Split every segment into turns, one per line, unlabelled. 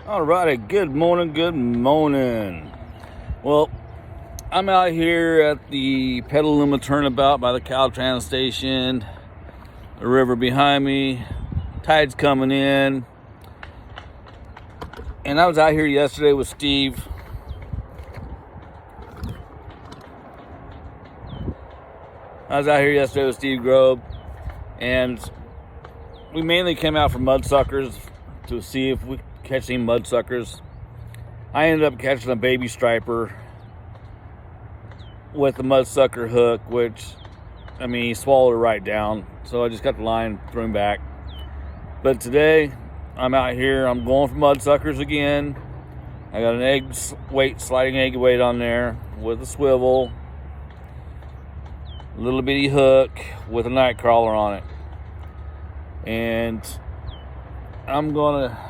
Alrighty, good morning, good morning. Well, I'm out here at the Petaluma turnabout by the Caltrans station. The river behind me, tide's coming in. And I was out here yesterday with Steve. Grove, and we mainly came out for mudsuckers to see if we catch any mudsuckers. I ended up catching a baby striper with the mudsucker hook, which, he swallowed it right down. So I just got the line, threw him back. But today, I'm out here, I'm going for mudsuckers again. I got an sliding egg weight on there with a swivel, a little bitty hook with a night crawler on it. And I'm gonna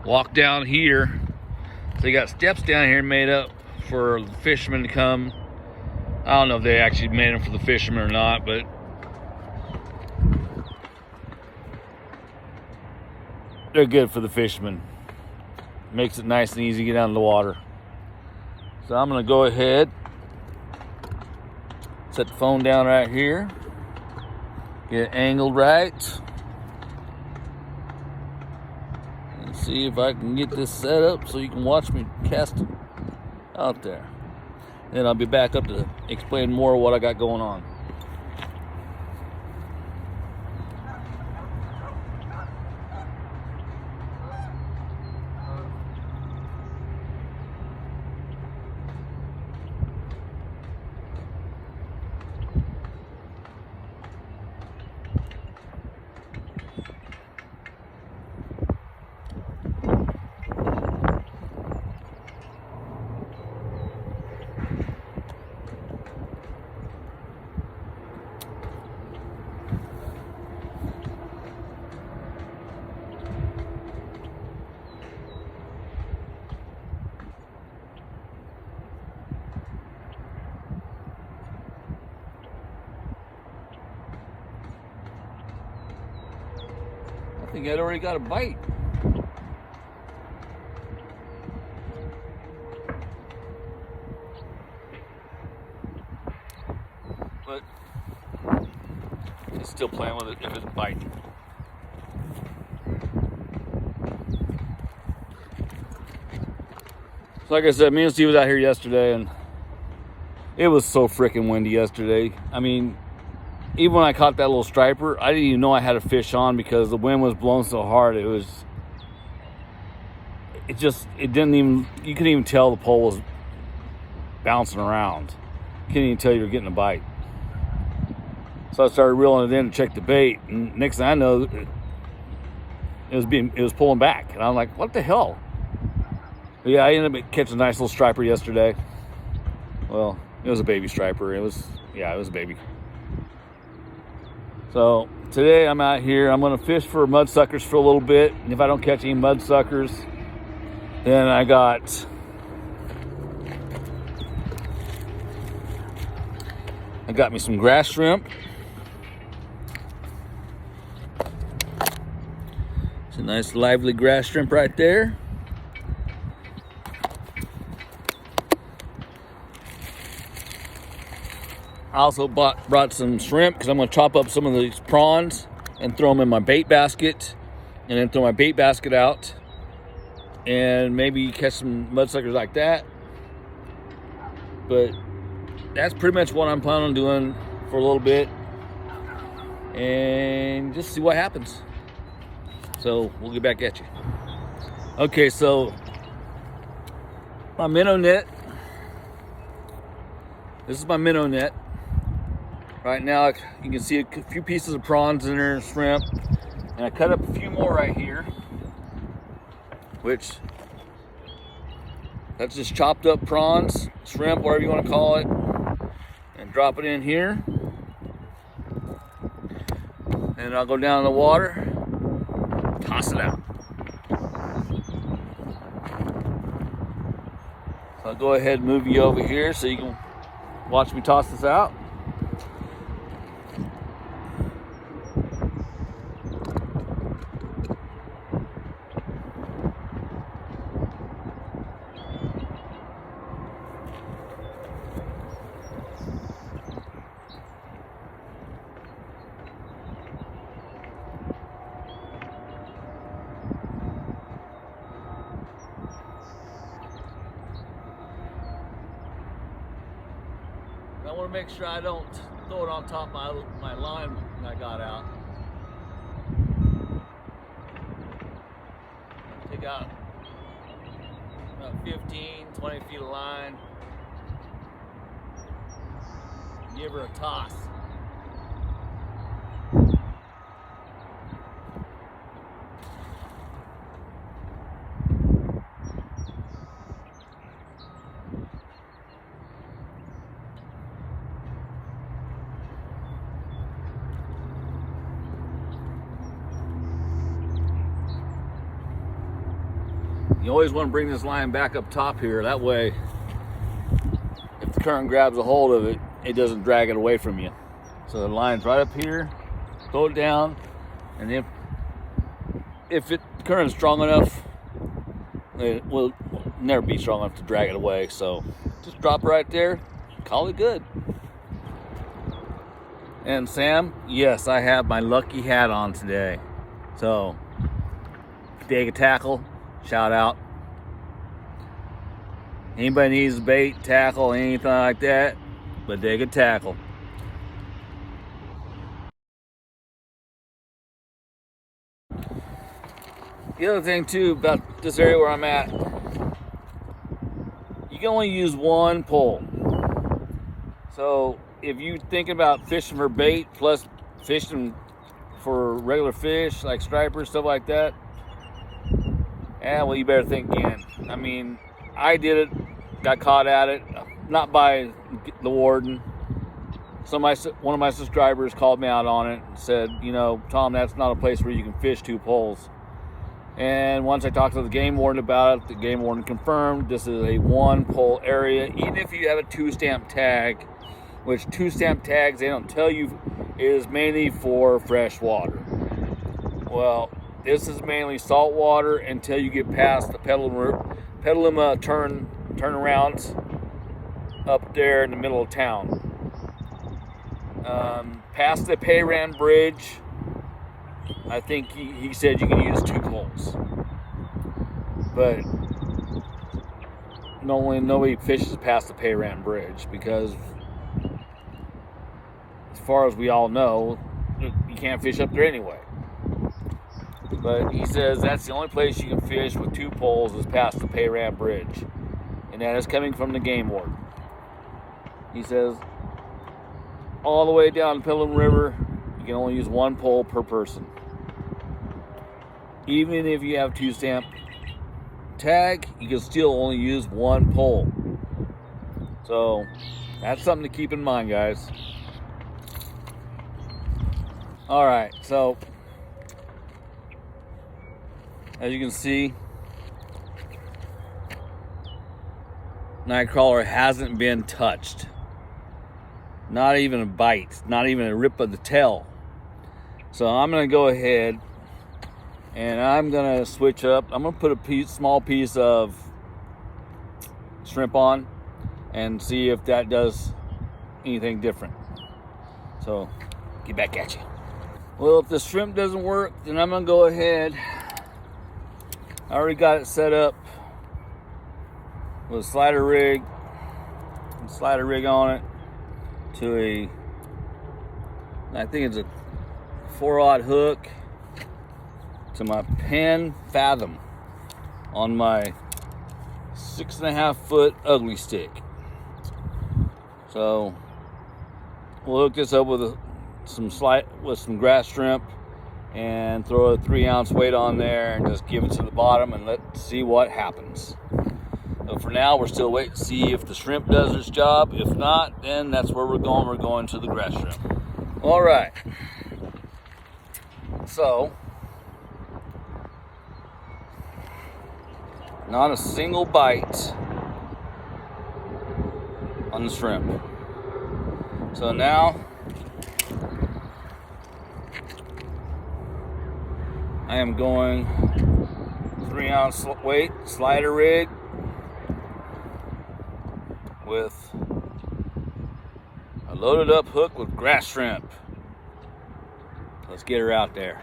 walk down here. So you got steps down here made up for the fishermen to come. I don't know if they actually made them for the fishermen or not, but they're good for the fishermen. Makes it nice and easy to get out of the water. So I'm gonna go ahead, set the phone down right here, get it angled right, and see if I can get this set up so you can watch me cast it out there. Then I'll be back up to explain more of what I got going on. I think I'd already got a bite. But he's still playing with it if it's biting. So like I said, me and Steve was out here yesterday, and it was so freaking windy yesterday. Even when I caught that little striper, I didn't even know I had a fish on because the wind was blowing so hard. You couldn't even tell the pole was bouncing around. You couldn't even tell you were getting a bite. So I started reeling it in to check the bait, and next thing I know, it was pulling back. And I'm like, what the hell? But yeah, I ended up catching a nice little striper yesterday. Well, it was a baby striper. It was a baby. So today I'm out here. I'm going to fish for mudsuckers for a little bit. And if I don't catch any mudsuckers, then I got me some grass shrimp. It's a nice lively grass shrimp right there. I also brought some shrimp because I'm going to chop up some of these prawns and throw them in my bait basket, and then throw my bait basket out and maybe catch some mudsuckers like that. But that's pretty much what I'm planning on doing for a little bit, and just see what happens. So we'll get back at you. Okay, so my minnow net. This is my minnow net. Right now, you can see a few pieces of prawns in there, shrimp, and I cut up a few more right here, which that's just chopped up prawns, shrimp, whatever you want to call it, and drop it in here. And I'll go down in the water, toss it out. So I'll go ahead and move you over here so you can watch me toss this out. make sure I don't throw it on top of my line when I got out. Take out about 15, 20 feet of line. Give her a toss. You always want to bring this line back up top here. That way, if the current grabs a hold of it, it doesn't drag it away from you. So the line's right up here, throw it down, and if the current's strong enough, it will never be strong enough to drag it away. So just drop it right there, call it good. And Sam, yes, I have my lucky hat on today. So, dig a tackle, shout out. Anybody needs bait, tackle, anything like that, but dig a tackle. The other thing too about this area where I'm at, you can only use one pole. So if you think about fishing for bait plus fishing for regular fish like stripers, stuff like that, well, you better think again. I mean, I did it, got caught at it, not by the warden. One of my subscribers called me out on it and said, you know, Tom, that's not a place where you can fish two poles. And once I talked to the game warden about it, the game warden confirmed this is a one pole area, even if you have a 2-stamp tag, which 2-stamp tags, they don't tell you, is mainly for fresh water. Well, this is mainly salt water until you get past the Petaluma turnarounds up there in the middle of town. Past the Payran Bridge, I think he said you can use two poles. But nobody fishes past the Payran Bridge because, as far as we all know, you can't fish up there anyway. But he says that's the only place you can fish with two poles is past the Payran Bridge. And that is coming from the game warden. He says all the way down the Petaluma River, you can only use one pole per person. Even if you have 2-stamp tag, you can still only use one pole. So that's something to keep in mind, guys. All right, so as you can see, Nightcrawler hasn't been touched. Not even a bite, not even a rip of the tail. So I'm gonna go ahead and I'm gonna switch up. I'm gonna put a small piece of shrimp on and see if that does anything different. So get back at you. Well, if the shrimp doesn't work, then I'm gonna go ahead. I already got it set up with a slider rig on it to I think it's a 4-aught hook to my Penn Fathom on my 6.5-foot ugly stick. So we'll hook this up with some grass shrimp and throw a 3-ounce weight on there and just give it to the bottom and let's see what happens. So for now, we're still waiting to see if the shrimp does its job. If not, then that's where we're going. We're going to the grass shrimp. All right. So, not a single bite on the shrimp. So now, I am going 3-ounce weight slider rig with a loaded up hook with grass shrimp. Let's get her out there.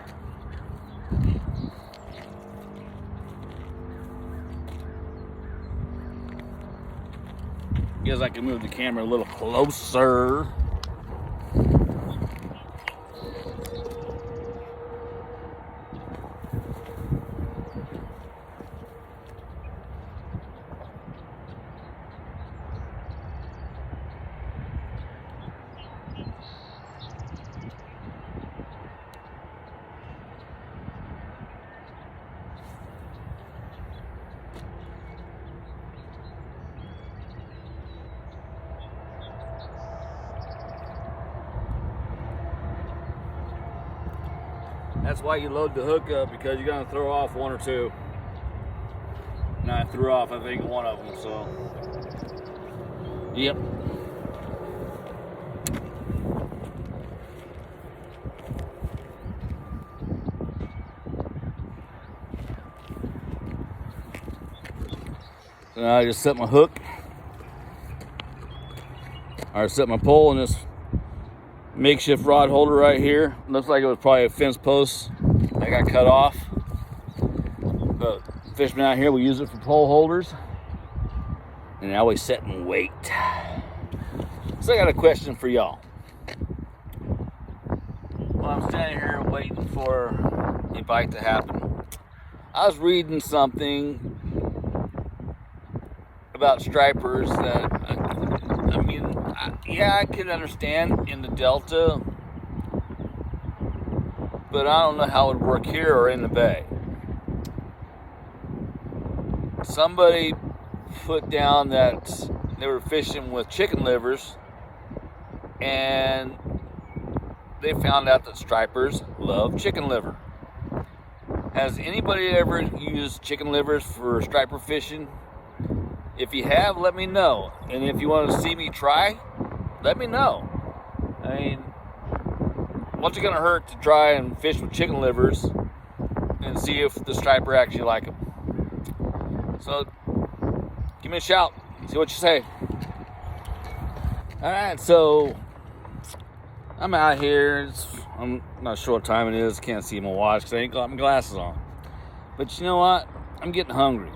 Guess I can move the camera a little closer. That's why you load the hook up, because you're gonna throw off one or two. And I threw off, I think, one of them, so. Yep. So now I just set my hook. I set my pole in this makeshift rod holder right here. Looks like it was probably a fence post that got cut off. But fishermen out here, we use it for pole holders. And now we set and wait. So I got a question for y'all. While I'm standing here waiting for a bite to happen, I was reading something about stripers that, I mean, yeah, I could understand in the Delta, but I don't know how it would work here or in the Bay. Somebody put down that they were fishing with chicken livers, and they found out that stripers love chicken liver. Has anybody ever used chicken livers for striper fishing? If you have, let me know. And if you want to see me try, let me know. I mean, what's it going to hurt to try and fish with chicken livers and see if the striper actually like them? So, give me a shout. See what you say. Alright, so I'm out here. I'm not sure what time it is. Can't see my watch because I ain't got my glasses on. But you know what? I'm getting hungry.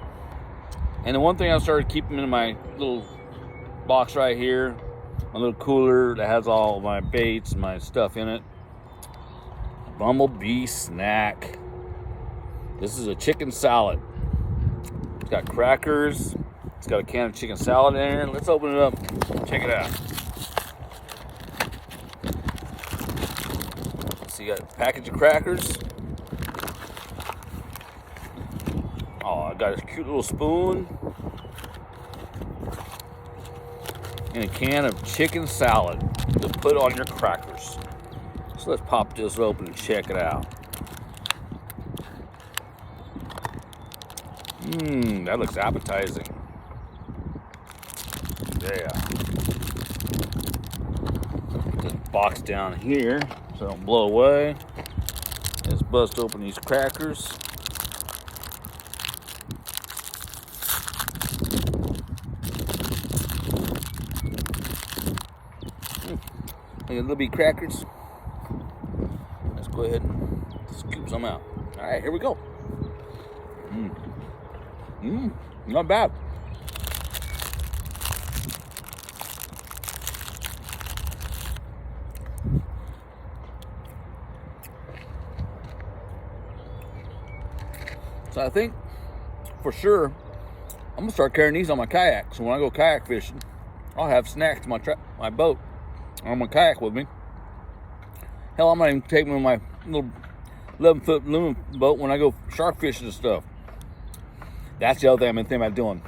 And the one thing I started keeping in my little box right here, my little cooler that has all my baits and my stuff in it. Bumblebee snack. This is a chicken salad. It's got crackers. It's got a can of chicken salad in here. Let's open it up. Check it out. So you got a package of crackers. Oh, I got a cute little spoon. And a can of chicken salad to put on your crackers. So let's pop this open and check it out. That looks appetizing. Yeah. Put this box down here so I don't blow away. Let's bust open these crackers. Little bitty crackers. Let's go ahead and scoop some out. All right, here we go. Not bad. So I think for sure I'm gonna start carrying these on my kayak. So when I go kayak fishing, I'll have snacks to my boat. On my kayak with me. Hell, I might even take me on my little 11-foot aluminum boat when I go shark fishing and stuff. That's the other thing I've been thinking about doing.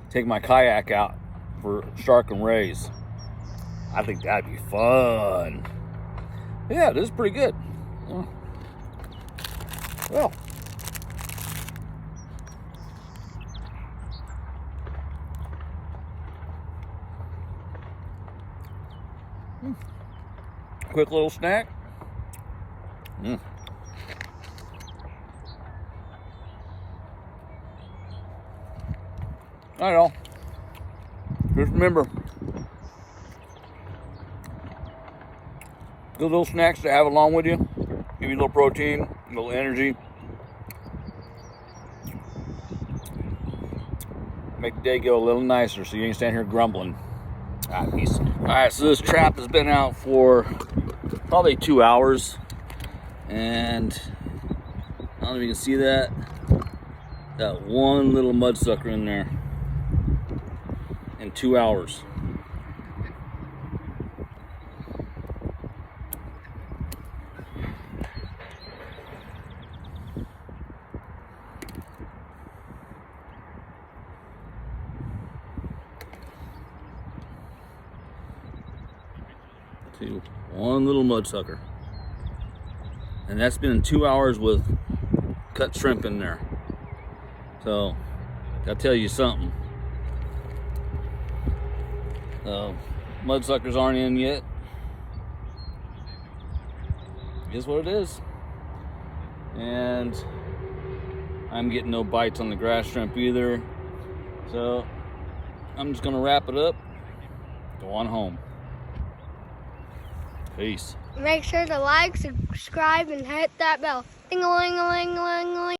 Take my kayak out for shark and rays. I think that'd be fun. Yeah, this is pretty good. Well. Quick little snack. All right, all. Just remember, good little snacks to have along with you. Give you a little protein, a little energy. make the day go a little nicer so you ain't standing here grumbling. All right, peace. All right, so this trap has been out for probably 2 hours, and I don't know if you can see that. Got one little mudsucker in there in 2 hours. See, one little mudsucker. And that's been in 2 hours with cut shrimp in there. So, I'll tell you something. Mudsuckers aren't in yet. Is what it is. And I'm getting no bites on the grass shrimp either. So, I'm just gonna wrap it up, go on home. Peace.
Make sure to like, subscribe, and hit that bell. Ding-a-ling-a-ling-a-ling-a-ling.